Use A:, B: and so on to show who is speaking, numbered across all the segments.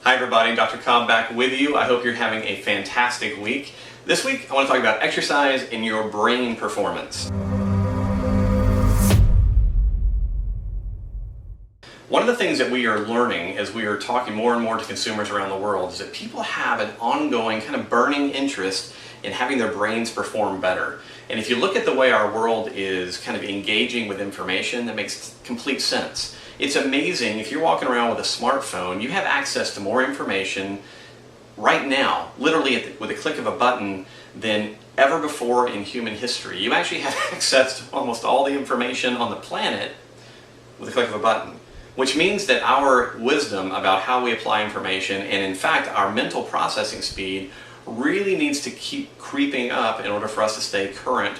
A: Hi everybody, Dr. Cobb back with you. I hope you're having a fantastic week. This week I want to talk about exercise and your brain performance. One of the things that we are learning as we are talking more and more to consumers around the world is that people have an ongoing kind of burning interest in having their brains perform better. And if you look at the way our world is kind of engaging with information, that makes complete sense. It's amazing, if you're walking around with a smartphone, you have access to more information right now, literally with a click of a button, than ever before in human history. You actually have access to almost all the information on the planet with a click of a button, which means that our wisdom about how we apply information, and in fact our mental processing speed, really needs to keep creeping up in order for us to stay current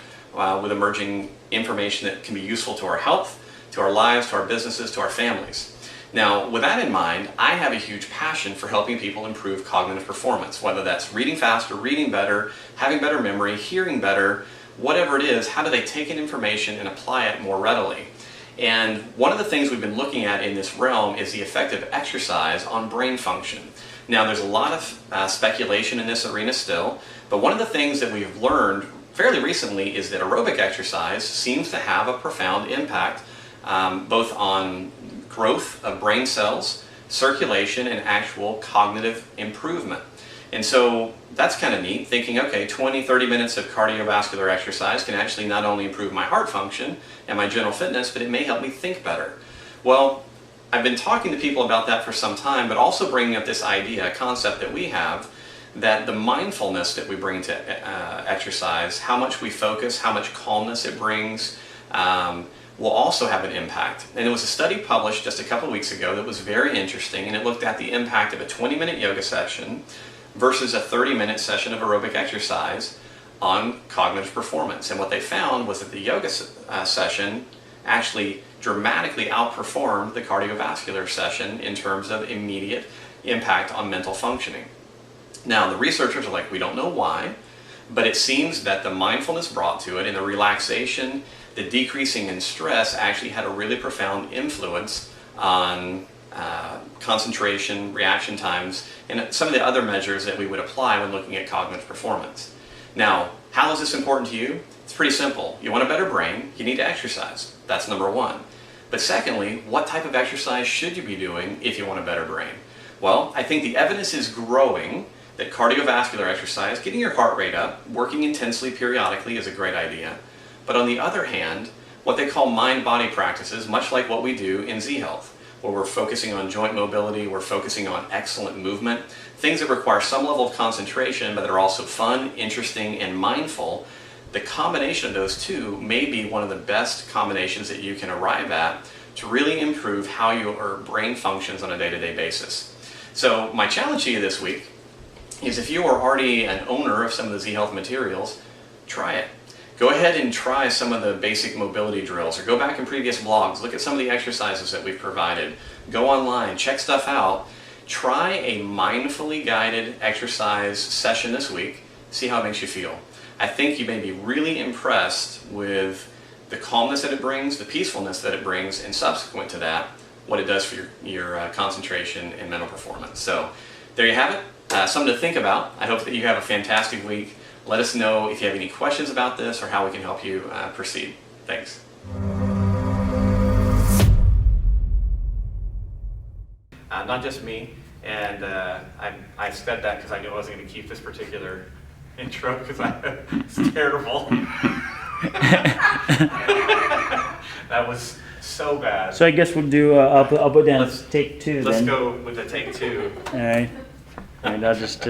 A: with emerging information that can be useful to our health, to our lives, to our businesses, to our families. Now, with that in mind, I have a huge passion for helping people improve cognitive performance, whether that's reading faster, reading better, having better memory, hearing better, whatever it is. How do they take in information and apply it more readily? And one of the things we've been looking at in this realm is the effect of exercise on brain function. Now, there's a lot of speculation in this arena still, but one of the things that we've learned fairly recently is that aerobic exercise seems to have a profound impact both on growth of brain cells, circulation, and actual cognitive improvement. And so that's kind of neat, thinking, okay, 20, 30 minutes of cardiovascular exercise can actually not only improve my heart function and my general fitness, but it may help me think better. Well, I've been talking to people about that for some time, but also bringing up this idea, a concept that we have, that the mindfulness that we bring to exercise, how much we focus, how much calmness it brings, will also have an impact. And there was a study published just a couple of weeks ago that was very interesting, and it looked at the impact of a 20-minute yoga session versus a 30-minute session of aerobic exercise on cognitive performance. And what they found was that the yoga session actually dramatically outperformed the cardiovascular session in terms of immediate impact on mental functioning. Now, the researchers are like, we don't know why, but it seems that the mindfulness brought to it and the relaxation, the decreasing in stress actually had a really profound influence on concentration, reaction times, and some of the other measures that we would apply when looking at cognitive performance. Now, how is this important to you? It's pretty simple. You want a better brain, you need to exercise. That's number one. But secondly, what type of exercise should you be doing if you want a better brain? Well, I think the evidence is growing that cardiovascular exercise, getting your heart rate up, working intensely periodically is a great idea. But on the other hand, what they call mind-body practices, much like what we do in Z-Health, where we're focusing on joint mobility, we're focusing on excellent movement, things that require some level of concentration but that are also fun, interesting, and mindful, the combination of those two may be one of the best combinations that you can arrive at to really improve how your brain functions on a day-to-day basis. So my challenge to you this week is, if you are already an owner of some of the Z-Health materials, try it. Go ahead and try some of the basic mobility drills, or go back in previous blogs, look at some of the exercises that we've provided. Go online, check stuff out. Try a mindfully guided exercise session this week, see how it makes you feel. I think you may be really impressed with the calmness that it brings, the peacefulness that it brings, and subsequent to that, what it does for your concentration and mental performance. So there you have it, something to think about. I hope that you have a fantastic week. Let us know if you have any questions about this or how we can help you proceed. Thanks. Not just me, and I said that because I knew I wasn't going to keep this particular intro because it's terrible. That was so bad.
B: So I guess we'll do, I'll put down take two then.
A: Let's go with the take two.
B: All right. All right, I'll just...